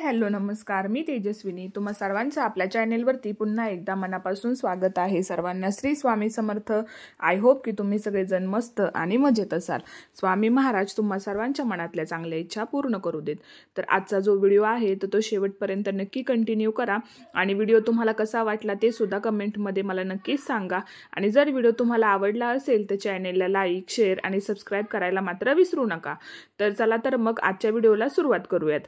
Hello नमस्कार, मी तेजस्विनी. तुम्हा सर्वांचं आपल्या चॅनेलवरती पुन्हा एकदा मनापासून स्वागत आहे. सर्वांना श्री स्वामी समर्थ. आय होप की तुम्ही सगळेजण मस्त आणि मजेत असाल. स्वामी महाराज तुम्हा सर्वांच्या मनातल्या चांगल्या इच्छा पूर्ण करू देत. तर आजचा जो व्हिडिओ आहे तो शेवटपर्यंत नक्की कंटिन्यू करा आणि व्हिडिओ तुम्हाला कसा वाटला ते सुद्धा कमेंटमध्ये मला नक्कीच सांगा. आणि जर व्हिडिओ तुम्हाला आवडला असेल तर चॅनेलला लाईक, शेअर आणि सबस्क्राईब करायला मात्र विसरू नका. तर चला तर मग आजच्या व्हिडिओला सुरुवात करूयात.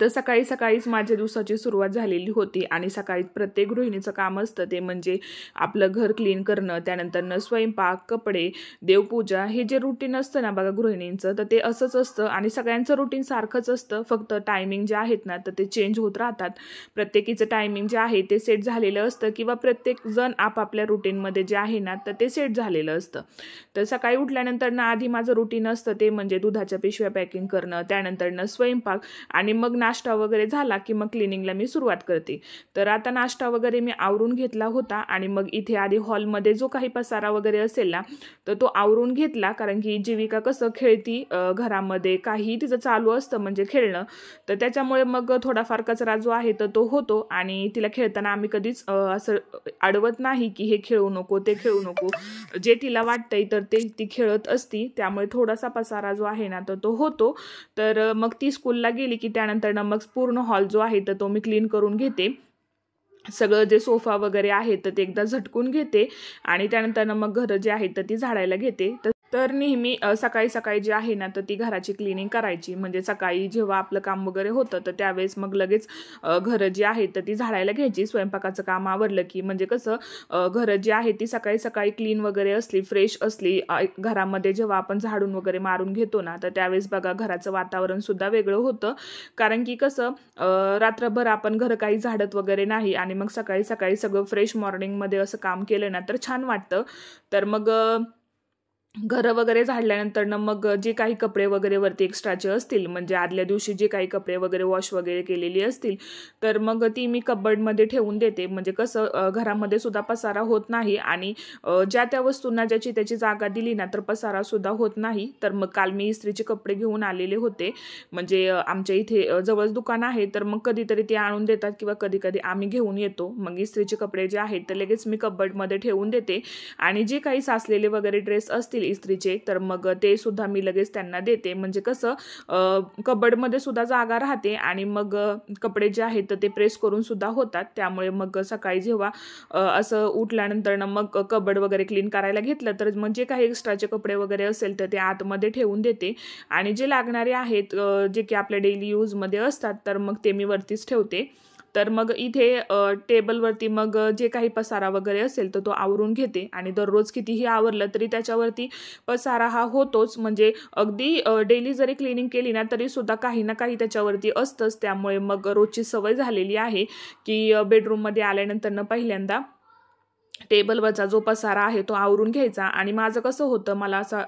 तर सकाळी सकाळीच माझ्या दिवसाची सुरुवात झालेली होती आणि सकाळी प्रत्येक गृहिणीचं काम असतं ते म्हणजे आपलं घर क्लीन करणं, त्यानंतर स्वयंपाक, कपडे, देवपूजा, हे जे रुटीन असतं ना बघा गृहिणींचं, तर ते असंच असतं आणि सगळ्यांचं रुटीन सारखंच असतं. फक्त टायमिंग जे आहेत ना तर ते चेंज होत राहतात. प्रत्येकीचं टायमिंग जे आहे ते सेट झालेलं असतं किंवा प्रत्येक जण आपापल्या रुटीनमध्ये जे आहे ना तर ते सेट झालेलं असतं. तर सकाळी उठल्यानंतर ना आधी माझं रुटीन असतं ते म्हणजे दुधाच्या पिशव्या पॅकिंग करणं, त्यानंतर स्वयंपाक आणि मग नाश्ता वगैरे झाला की मग क्लिनिंगला मी सुरुवात करते. तर आता नाश्ता वगैरे मी आवरून घेतला होता आणि मग इथे आधी हॉलमध्ये जो काही पसारा वगैरे असेल ना तर तो आवरून घेतला, कारण की जीविका कसं खेळती घरामध्ये, काही तिचं चालू असतं म्हणजे खेळणं, तर त्याच्यामुळे मग थोडाफार कचरा जो आहे तर तो होतो. आणि तिला खेळताना आम्ही कधीच असं अडवत नाही की हे खेळू नको ते खेळू नको, जे तिला वाटतंय तर ते ती खेळत असती, त्यामुळे थोडासा पसारा जो आहे ना तर तो होतो. तर मग ती स्कूलला गेली की त्यानंतर मग पूर्ण हॉल जो आहे तर तो मी क्लीन करून घेते. सगळं जे सोफा वगैरे आहे तर ते एकदा झटकून घेते आणि त्यानंतर मग घर जे आहे तर ती झाडायला घेते. तर नेहमी सकाळी सकाळी जे आहे ना तर ती घराची क्लिनिंग करायची. म्हणजे सकाळी जेव्हा आपलं काम वगैरे होतं तर त्यावेळेस मग लगेच घरं जी आहेत तर ती झाडायला घ्यायची. स्वयंपाकाचं काम आवरलं की म्हणजे कसं घरं जी आहे ती सकाळी सकाळी क्लीन वगैरे असली, फ्रेश असली, घरामध्ये जेव्हा आपण झाडून वगैरे मारून घेतो ना तर त्यावेळेस बघा घराचं वातावरण सुद्धा वेगळं होतं. कारण की कसं रात्रभर आपण घर काही झाडत वगैरे नाही आणि मग सकाळी सकाळी सगळं फ्रेश मॉर्निंगमध्ये असं काम केलं ना तर छान वाटतं. तर मग घरं वगैरे झाडल्यानंतर मग जे काही कपडे वगैरे वरती एक्स्ट्राचे असतील, म्हणजे आदल्या दिवशी जे काही कपडे वगैरे वॉश वगैरे केलेली असतील तर मग ती मी कबर्डमध्ये ठेवून देते. म्हणजे कसं घरामध्ये सुद्धा पसारा होत नाही आणि ज्या त्या वस्तूंना ज्याची त्याची जागा दिली ना तर पसारा सुद्धा होत नाही. तर मग काल मी इस्त्रीचे कपडे घेऊन आलेले होते, म्हणजे आमच्या इथे जवळच दुकान आहे, तर मग कधीतरी ते आणून देतात किंवा कधी कधी आम्ही घेऊन येतो. मग इस्त्रीचे कपडे जे आहेत तर लगेच मी कबर्डमध्ये ठेवून देते आणि जे काही साचलेले वगैरे ड्रेस असतील इस्त्रीचे तर मग ते सुद्धा मी लगेच त्यांना देते. म्हणजे कसं कबर्डमध्ये सुद्धा जागा राहते आणि मग कपडे जे आहेत तर ते प्रेस करून सुद्धा होतात. त्यामुळे मग सकाळी जेव्हा असं उठल्यानंतर मग कबर्ड वगैरे क्लीन करायला घेतलं तर मग जे काही एक्स्ट्राचे कपडे वगैरे असेल तर ते आतमध्ये ठेवून देते आणि जे लागणारे आहेत जे की आपल्या डेली यूजमध्ये असतात तर मग ते मी वरतीच ठेवते. तर मग इथे टेबलवरती मग जे काही पसारा वगैरे असेल तर तो आवरून घेते आणि दररोज कितीही आवरलं तरी त्याच्यावरती पसारा हा होतोच. म्हणजे अगदी डेली जरी क्लिनिंग केली ना तरी सुद्धा काही ना काही त्याच्यावरती असतंच. त्यामुळे मग रोजची सवय झालेली आहे की बेडरूममध्ये आल्यानंतर पहिल्यांदा टेबलवरचा जो पसारा आहे तो आवरून घ्यायचा. आणि माझं कसं होतं, मला असा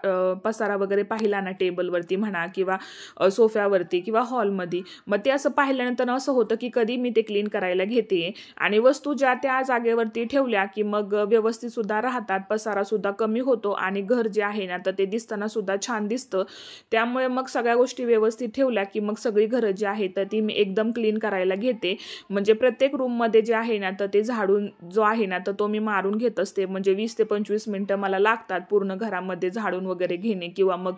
पसारा वगैरे पाहिला ना टेबलवरती म्हणा किंवा सोफ्यावरती किंवा हॉलमध्ये, मग ते असं पाहिल्यानंतर असं होतं की कधी मी ते क्लीन करायला घेते आणि वस्तू ज्या त्या जागेवरती ठेवल्या की मग व्यवस्थित सुद्धा राहतात, पसारा सुद्धा कमी होतो आणि घर जे आहे ना तर ते दिसताना सुद्धा छान दिसतं. त्यामुळे मग सगळ्या गोष्टी व्यवस्थित ठेवल्या की मग सगळी घरं जी आहेत तर ती मी एकदम क्लीन करायला घेते. म्हणजे प्रत्येक रूममध्ये जे आहे ना तर ते झाडून जो आहे ना तर तो मी मारून घेत असते. म्हणजे 20 ते 25 मिनिटं मला लागतात पूर्ण घरामध्ये झाडून वगैरे घेणे किंवा मग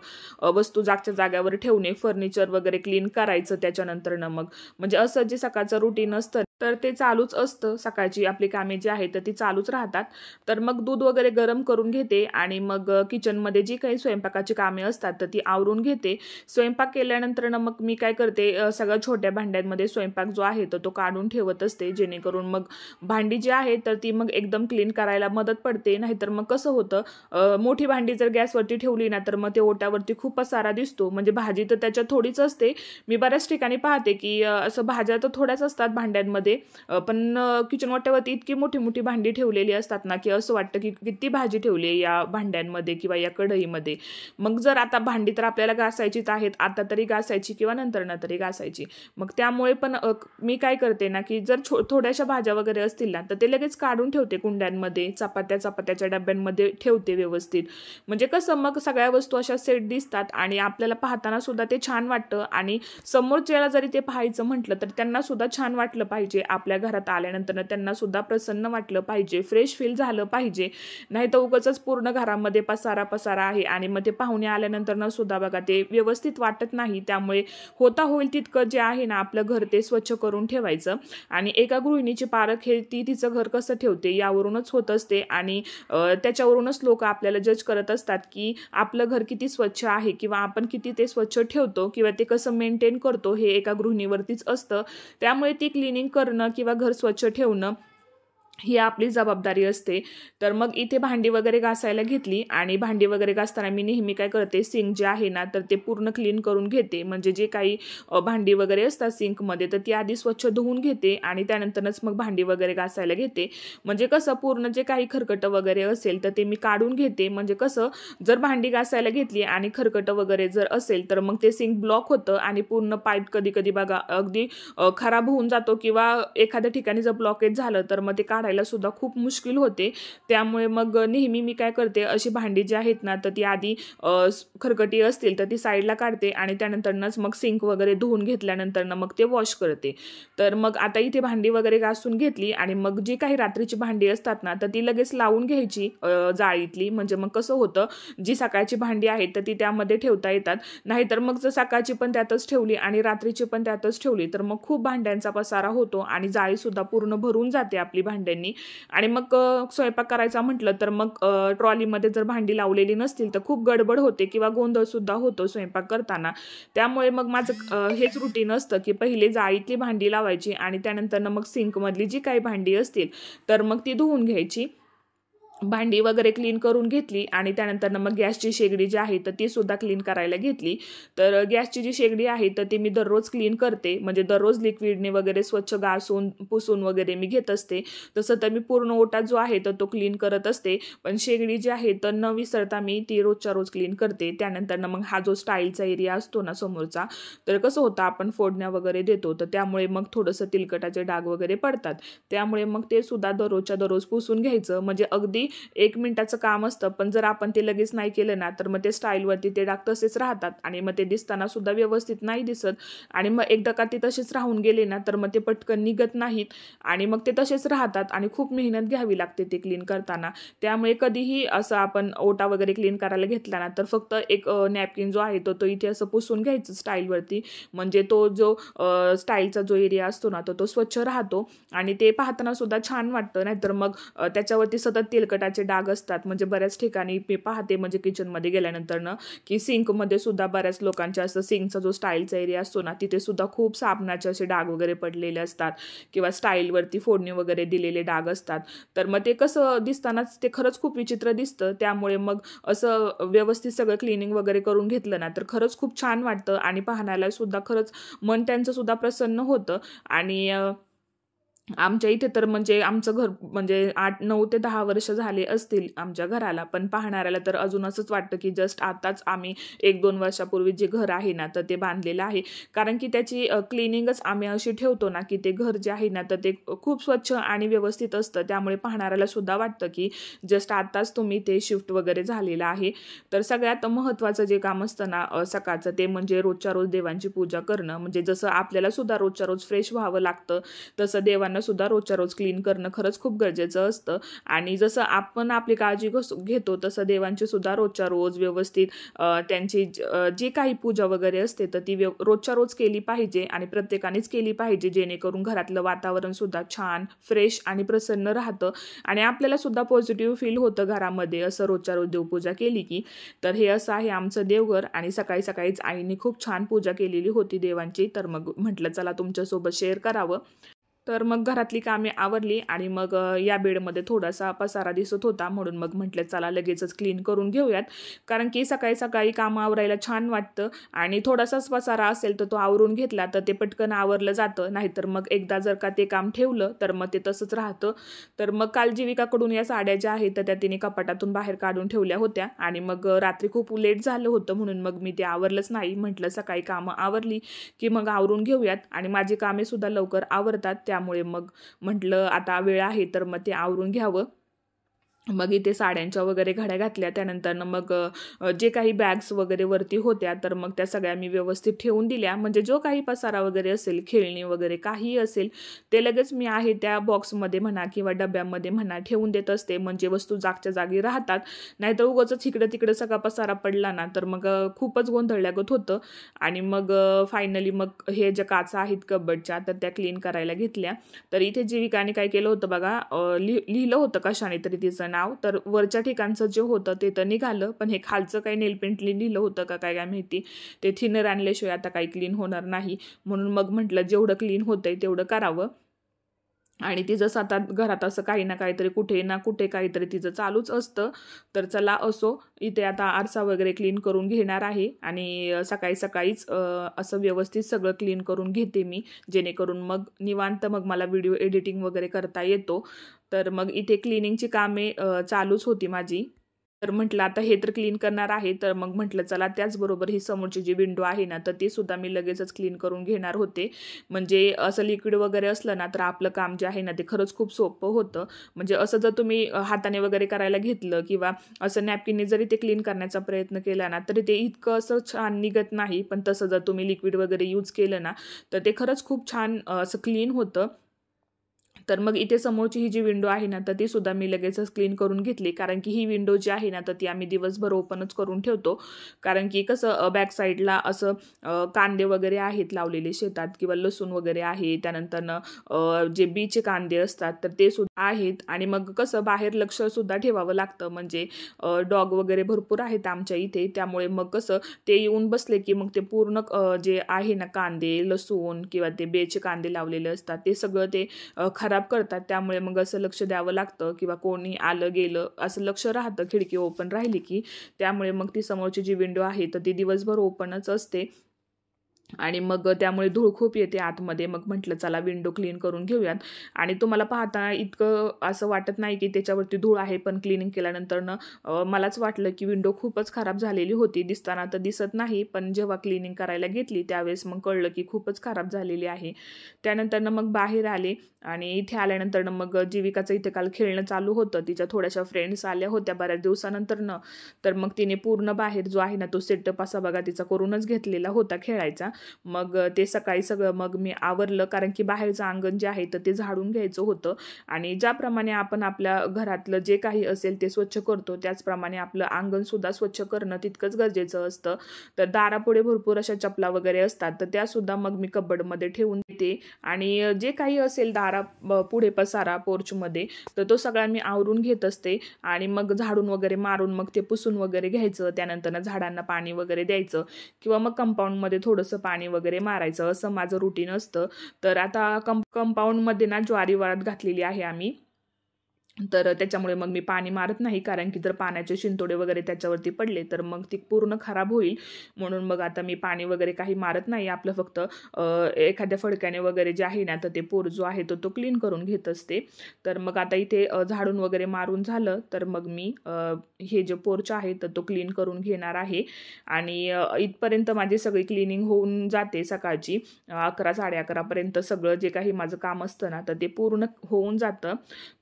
वस्तू जागच्या जाग्यावर ठेवणे, फर्निचर वगैरे क्लीन करायचं. त्याच्यानंतर मग म्हणजे असं जे सकाळचं रुटीन असतं तर ते चालूच असतं. सकाळची आपली कामे जी आहेत तर ती चालूच राहतात. तर मग दूध वगैरे गरम करून घेते आणि मग किचनमध्ये जी काही स्वयंपाकाची कामे असतात तर ती आवरून घेते. स्वयंपाक केल्यानंतर मग मी काय करते, सगळ्या छोट्या भांड्यांमध्ये स्वयंपाक जो आहे तर तो काढून ठेवत असते, जेणेकरून मग भांडी जी आहे तर ती मग एकदम क्लीन करायला मदत पडते. नाहीतर मग कसं होतं, मोठी भांडी जर गॅसवरती ठेवली ना तर मग ते ओट्यावरती खूप पसारा दिसतो. म्हणजे भाजी तर त्याच्यात थोडीच असते. मी बऱ्याच ठिकाणी पाहते की असं भाज्या तर थोड्याच असतात भांड्यांमध्ये किचनमध्ये, पण किचन ओट्यावरती इतकी मोठी मोठी भांडी ठेवलेली असतात ना की असं वाटतं की किती भाजी ठेवली आहे या भांड्यांमध्ये किंवा या कढईमध्ये. मग जर आता भांडी तर आपल्याला घासायचीच आहेत, आता तरी घासायची किंवा नंतर तरी घासायची. मग त्यामुळे पण मी काय करते ना की जर थोड्याशा भाज्या वगैरे असतील ना तर ते लगेच काढून ठेवते कुंड्यांमध्ये, चपात्याच्या डब्यांमध्ये ठेवते व्यवस्थित. म्हणजे कसं मग सगळ्या वस्तू अशा सेट दिसतात आणि आपल्याला पाहताना सुद्धा ते छान वाटतं आणि समोरच्याला जरी ते पाहायचं म्हटलं तर त्यांना सुद्धा छान वाटलं पाहिजे. आपल्या घरात आल्यानंतर त्यांना सुद्धा प्रसन्न वाटलं पाहिजे, फ्रेश फील झालं पाहिजे. नाही तर उगाचच पूर्ण घरामध्ये पसारा आहे आणि मग ते पाहुणे आल्यानंतर सुद्धा बघा ते व्यवस्थित वाटत नाही. त्यामुळे होता होईल तितकं जे आहे ना आपलं घर ते स्वच्छ करून ठेवायचं. आणि एका गृहिणीची पारख हे ती तिचं घर कसं ठेवते यावरूनच होत असते आणि त्याच्यावरूनच लोक आपल्याला जज करत असतात की आपलं घर किती स्वच्छ आहे किंवा आपण किती ते स्वच्छ ठेवतो किंवा ते कसं मेंटेन करतो हे एका गृहिणीवरतीच असतं. त्यामुळे ती क्लिनिंग करणं किंवा घर स्वच्छ ठेवणं ही आपली जबाबदारी असते. तर मग इथे भांडी वगैरे घासायला घेतली आणि भांडी वगैरे घासताना मी नेहमी काय करते, सिंक जे आहे ना तर ते पूर्ण क्लीन करून घेते. म्हणजे जे काही भांडी वगैरे असतात सिंकमध्ये तर ती आधी स्वच्छ धुवून घेते आणि त्यानंतरच मग भांडी वगैरे घासायला घेते. म्हणजे कसं पूर्ण जे काही खरकटं वगैरे असेल तर ते मी काढून घेते. म्हणजे कसं जर भांडी घासायला घेतली आणि खरकटं वगैरे जर असेल तर मग ते सिंक ब्लॉक होतं आणि पूर्ण पाईप कधी कधी बघा अगदी खराब होऊन जातो किंवा एखाद्या ठिकाणी जर ब्लॉकेज झालं तर मग ते काढायला सुद्धा खूप मुश्किल होते. त्यामुळे मग नेहमी मी काय करते, अशी भांडी जी आहेत ना तर ती आधी खरकटी असतील तर ती साईडला काढते आणि त्यानंतरच मग सिंक वगैरे धुवून घेतल्यानंतर मग ते वॉश करते. तर मग आता इथे भांडी वगैरे घासून घेतली आणि मग जी काही रात्रीची भांडी असतात ना तर ती लगेच लावून घ्यायची जाळीतली. म्हणजे मग कसं होतं, जी सकाळची भांडी आहेत तर ती त्यामध्ये ठेवता येतात. नाहीतर मग जर सकाळची पण त्यातच ठेवली आणि रात्रीची पण त्यातच ठेवली तर मग खूप भांड्यांचा पसारा होतो आणि जाळी सुद्धा पूर्ण भरून जाते आपली भांड्यांनी. आणि मग स्वयंपाक करायचा म्हटलं तर मग ट्रॉलीमध्ये जर भांडी लावलेली नसतील तर खूप गडबड होते किंवा गोंधळ सुद्धा होतो स्वयंपाक करताना. त्यामुळे मग माझं हेच रुटीन असतं की पहिले जाळीतली भांडी लावायची आणि त्यानंतर मग सिंकमधली जी काही भांडी असतील तर मग ती धुवून घ्यायची. भांडी वगैरे क्लीन करून घेतली आणि त्यानंतर मग गॅसची शेगडी जी आहे तर ती सुद्धा क्लीन करायला घेतली. तर गॅसची जी शेगडी आहे तर ती मी दररोज क्लीन करते. म्हणजे दररोज लिक्विडने वगैरे स्वच्छ घासून पुसून वगैरे मी घेत असते. तसं तर मी पूर्ण ओटा जो आहे तर तो क्लीन करत असते. पण शेगडी जी आहे तर न विसरता मी ती रोजच्या रोज क्लीन करते. त्यानंतर मग हा जो स्टाईलचा एरिया असतो ना समोरचा, तर कसं होतं आपण फोडण्या वगैरे देतो तर त्यामुळे मग थोडंसं तिलकटाचे डाग वगैरे पडतात. त्यामुळे मग ते सुद्धा दररोजच्या दररोज पुसून घ्यायचं. म्हणजे अगदी 1 मिनिटाचं काम असतं, पण जर आपण ते लगेच नाही केलं ना तर मग ते स्टाईलवरती ते डाग तसेच राहतात आणि मग ते दिसताना सुद्धा व्यवस्थित नाही दिसत. आणि मग एकदा का ते तसेच राहून गेले ना तर मग ते पटकन निघत नाहीत आणि मग ते तसेच राहतात आणि खूप मेहनत घ्यावी लागते ते क्लीन करताना. त्यामुळे कधीही असं आपण ओटा वगैरे क्लीन करायला घेतला ना तर फक्त एक नॅपकिन जो आहे तो इथे असं पुसून घ्यायचं स्टाईलवरती. म्हणजे तो जो स्टाईलचा जो एरिया असतो ना तो स्वच्छ राहतो आणि ते पाहताना सुद्धा छान वाटतं. नाहीतर मग त्याच्यावरती सतत तेलकटाचे डाग असतात. म्हणजे बऱ्याच ठिकाणी मी पाहते म्हणजे किचनमध्ये गेल्यानंतर की सिंकमध्ये सुद्धा बऱ्याच लोकांच्या असं सिंकचा जो स्टाईलचा एरिया असतो ना तिथे सुद्धा खूप साबणाचे असे डाग वगैरे पडलेले असतात किंवा स्टाईलवरती फोडणी वगैरे दिलेले डाग असतात. तर मग ते कसं दिसतानाच ते खरंच खूप विचित्र दिसतं. त्यामुळे मग असं व्यवस्थित सगळं क्लिनिंग वगैरे करून घेतलं ना तर खरंच खूप छान वाटतं आणि पाहण्याला सुद्धा खरंच मन त्यांचं सुद्धा प्रसन्न होतं. आणि आमच्या इथे तर म्हणजे आमचं घर म्हणजे 9 ते 10 वर्ष झाले असतील आमच्या घराला, पण पाहणाऱ्याला तर अजून असंच वाटतं की जस्ट आताच आम्ही 1-2 वर्षापूर्वी जे घर आहे ना तर ते बांधलेलं आहे. कारण की त्याची क्लिनिंगच आम्ही अशी ठेवतो ना की ते घर जे आहे ना तर ते खूप स्वच्छ आणि व्यवस्थित असतं. त्यामुळे पाहणाऱ्याला सुद्धा वाटतं की जस्ट आताच तुम्ही ते शिफ्ट वगैरे झालेलं आहे. तर सगळ्यात महत्त्वाचं जे काम असतं ना सकाळचं ते म्हणजे रोजच्या रोज देवांची पूजा करणं. म्हणजे जसं आपल्याला सुद्धा रोजच्या रोज फ्रेश व्हावं लागतं तसं देवांना सुद्धा रोजच्या रोज क्लीन करणं खरंच खूप गरजेचं असतं. आणि जसं आपण आपली काळजी घेतो तसं देवांची सुद्धा रोजच्या रोज व्यवस्थित त्यांची जी काही पूजा वगैरे असते तर ती रोजच्या रोज केली पाहिजे आणि प्रत्येकानेच केली पाहिजे. जेणेकरून घरातलं वातावरण सुद्धा छान फ्रेश आणि प्रसन्न राहतं आणि आपल्याला सुद्धा पॉझिटिव्ह फील होतं घरामध्ये असं रोजच्या रोज देवपूजा केली की. तर हे असं आहे आमचं देवघर. आणि सकाळी सकाळीच आईने खूप छान पूजा केलेली होती देवांची. तर मग म्हटलं चला तुमच्यासोबत शेअर करावं. तर मग घरातली कामे आवरली आणि मग या बेडमध्ये थोडासा पसारा दिसत होता, म्हणून मग म्हटलं चला लगेचच क्लीन करून घेऊयात. कारण की सकाळी सकाळी कामं आवरायला छान वाटतं आणि थोडासाच पसारा असेल तर तो आवरून घेतला तर ते पटकन आवरलं जातं. नाहीतर मग एकदा जर का ते काम ठेवलं तर मग ते तसंच राहतं. तर मग काल जीविकाकडून या साड्या ज्या आहेत तर त्या तिने कपाटातून बाहेर काढून ठेवल्या होत्या आणि मग रात्री खूप लेट झालं होतं, म्हणून मग मी ते आवरलंच नाही. म्हटलं सकाळी कामं आवरली की मग आवरून घेऊयात आणि माझी कामे सुद्धा लवकर आवरतात, त्यामुळे मग म्हटलं आता वेळ आहे तर मग ते आवरून घ्यावं. मग इथे साड्यांच्या वगैरे घड्या घातल्या. त्यानंतरनं मग जे काही बॅग्स वगैरे वरती होत्या तर मग त्या सगळ्या मी व्यवस्थित ठेवून दिल्या. म्हणजे जो काही पसारा वगैरे असेल, खेळणी वगैरे काहीही असेल ते लगेच मी आहे त्या बॉक्समध्ये म्हणा किंवा डब्यामध्ये म्हणा ठेवून देत असते, म्हणजे वस्तू जागच्या जागी राहतात. नाहीतर उगाचच इकडं तिकडं सगळा पसारा पडला ना तर मग खूपच गोंधळल्यागत होतं. आणि मग फायनली मग हे ज्या काचा आहेत कबडच्या तर त्या क्लीन करायला घेतल्या. तर इथे जीविकाने काय केलं होतं बघा, लिहिलं होतं कशाने तरी तिचं नाव. तर वरच्या ठिकाणचं जे होतं ते तर निघालं, पण हे खालचं काही नेलपेंटली लिहिलं होतं का काय माहिती, ते थिनर आणल्याशिवाय आता काही क्लीन होणार नाही. म्हणून मग म्हटलं जेवढं क्लीन होतंय तेवढं करावं. आणि ती जसं आता घरात असं काही ना काहीतरी कुठे ना कुठे काहीतरी तिचं चालूच असतं. तर चला असो, इथे आता आरसा वगैरे क्लीन करून घेणार आहे आणि सकाळी सकाळीच असं व्यवस्थित सगळं क्लीन करून घेते मी, जेणेकरून मग निवांत मग मला व्हिडिओ एडिटिंग वगैरे करता येतो. तर मग इथे क्लिनिंगची कामे चालूच होती माझी. तर म्हटलं आता हे तर क्लीन करणार आहे, तर मग म्हटलं चला त्याचबरोबर ही समोरची जी विंडो आहे ना तर ती सुद्धा मी लगेचच क्लीन करून घेणार होते. म्हणजे असं लिक्विड वगैरे असलं ना तर आपलं काम जे आहे ना ते खरंच खूप सोपं होतं. म्हणजे असं जर तुम्ही हाताने वगैरे करायला घेतलं किंवा असं नॅपकिनने जरी ते क्लीन करण्याचा प्रयत्न केला ना तरी ते इतकं असं छान निघत नाही. पण तसं जर तुम्ही लिक्विड वगैरे यूज केलं ना तर ते खरंच खूप छान असं क्लीन होतं. तर मग इथे समोरची ही जी विंडो आहे ना तर ती सुद्धा मी लगेचच क्लीन करून घेतली, कारण की ही विंडो जी आहे ना तर ती आम्ही दिवसभर ओपनच करून ठेवतो. कारण की कसं बॅक साईडला असं कांदे वगैरे आहेत लावलेले शेतात किंवा लसूण वगैरे आहे. त्यानंतरनं जे बीचे कांदे असतात तर ते सुद्धा आहेत. आणि मग कसं बाहेर लक्ष सुद्धा ठेवावं लागतं, म्हणजे डॉग वगैरे भरपूर आहेत आमच्या इथे. त्यामुळे मग कसं ते येऊन बसले की मग ते पूर्ण जे आहे ना कांदे लसूण किंवा ते बेचे कांदे लावलेले असतात ते सगळं ते खराब करतात. त्यामुळे मग असं लक्ष द्यावं लागतं किंवा कोणी आलं गेलं असं लक्ष राहतं खिडकी ओपन राहिली की. त्यामुळे मग ती समोरची जी विंडो आहे तर ती दिवसभर ओपनच असते आणि मग त्यामुळे धूळ खूप येते आतमध्ये. मग म्हटलं चला विंडो क्लीन करून घेऊयात. आणि तुम्हाला पाहताना इतकं असं वाटत नाही की त्याच्यावरती धूळ आहे, पण क्लिनिंग केल्यानंतरनं मलाच वाटलं की विंडो खूपच खराब झालेली होती. दिसताना तर दिसत नाही, पण जेव्हा क्लिनिंग करायला घेतली त्यावेळेस मग कळलं की खूपच खराब झालेली आहे. त्यानंतरनं मग बाहेर आले आणि इथे आल्यानंतरनं मग जीविकाचं इथे काल खेळणं चालू होतं. तिच्या थोड्याशा फ्रेंड्स आल्या होत्या बऱ्याच दिवसानंतरनं. तर मग तिने पूर्ण बाहेर जो आहे ना तो सेटअप असा बघा तिचा करूनच घेतलेला होता खेळायचा. मग ते सकाळी सगळं मग मी आवरलं, कारण की बाहेरचं अंगण जे आहे तर ते झाडून घ्यायचं होतं. आणि ज्याप्रमाणे आपण आपल्या घरातलं जे काही असेल ते स्वच्छ करतो त्याचप्रमाणे आपलं अंगणसुद्धा स्वच्छ करणं तितकंच गरजेचं असतं. तर दारापुढे भरपूर अशा चपला वगैरे असतात तर त्यासुद्धा मग मी कबडमध्ये ठेवून देते. आणि जे काही असेल पुढे पसारा पोर्चमध्ये तर तो सगळा मी आवरून घेत असते. आणि मग झाडून वगैरे मारून मग ते पुसून वगैरे घ्यायचं. त्यानंतर झाडांना पाणी वगैरे द्यायचं किंवा मग कंपाऊंडमध्ये थोडंसं पाणी वगैरे मारायचं, असं माझं रुटीन असतं. तर आता कंपाऊंडमध्ये ना ज्वारी वाळत घातलेली आहे आम्ही. तर त्याच्यामुळे मग मी पाणी मारत नाही, कारण की जर पाण्याचे शिंतोडे वगैरे त्याच्यावरती पडले तर मग ती पूर्ण खराब होईल. म्हणून मग आता मी पाणी वगैरे काही मारत नाही. आपलं फक्त एखाद्या फडक्याने वगैरे जे आहे ना तर ते पोर जो आहे तो क्लीन करून घेत असते. तर मग आता इथे झाडून वगैरे मारून झालं तर मग मी हे जे पोर्च आहे तर तो क्लीन करून घेणार आहे. आणि इथपर्यंत माझी सगळी क्लिनिंग होऊन जाते सकाळची 11 11:30पर्यंत सगळं जे काही माझं काम असतं ना तर ते पूर्ण होऊन जातं.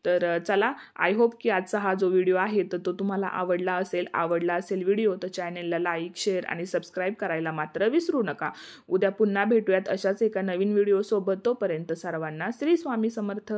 तर चला, आय होप की आजचा हा जो व्हिडिओ आहे तर तो तुम्हाला आवडला असेल व्हिडिओ तर चॅनलला लाईक शेअर आणि सबस्क्राईब करायला मात्र विसरू नका. उद्या पुन्हा भेटूयात अशाच एका नवीन व्हिडिओ सोबत. तोपर्यंत सर्वांना श्री स्वामी समर्थ.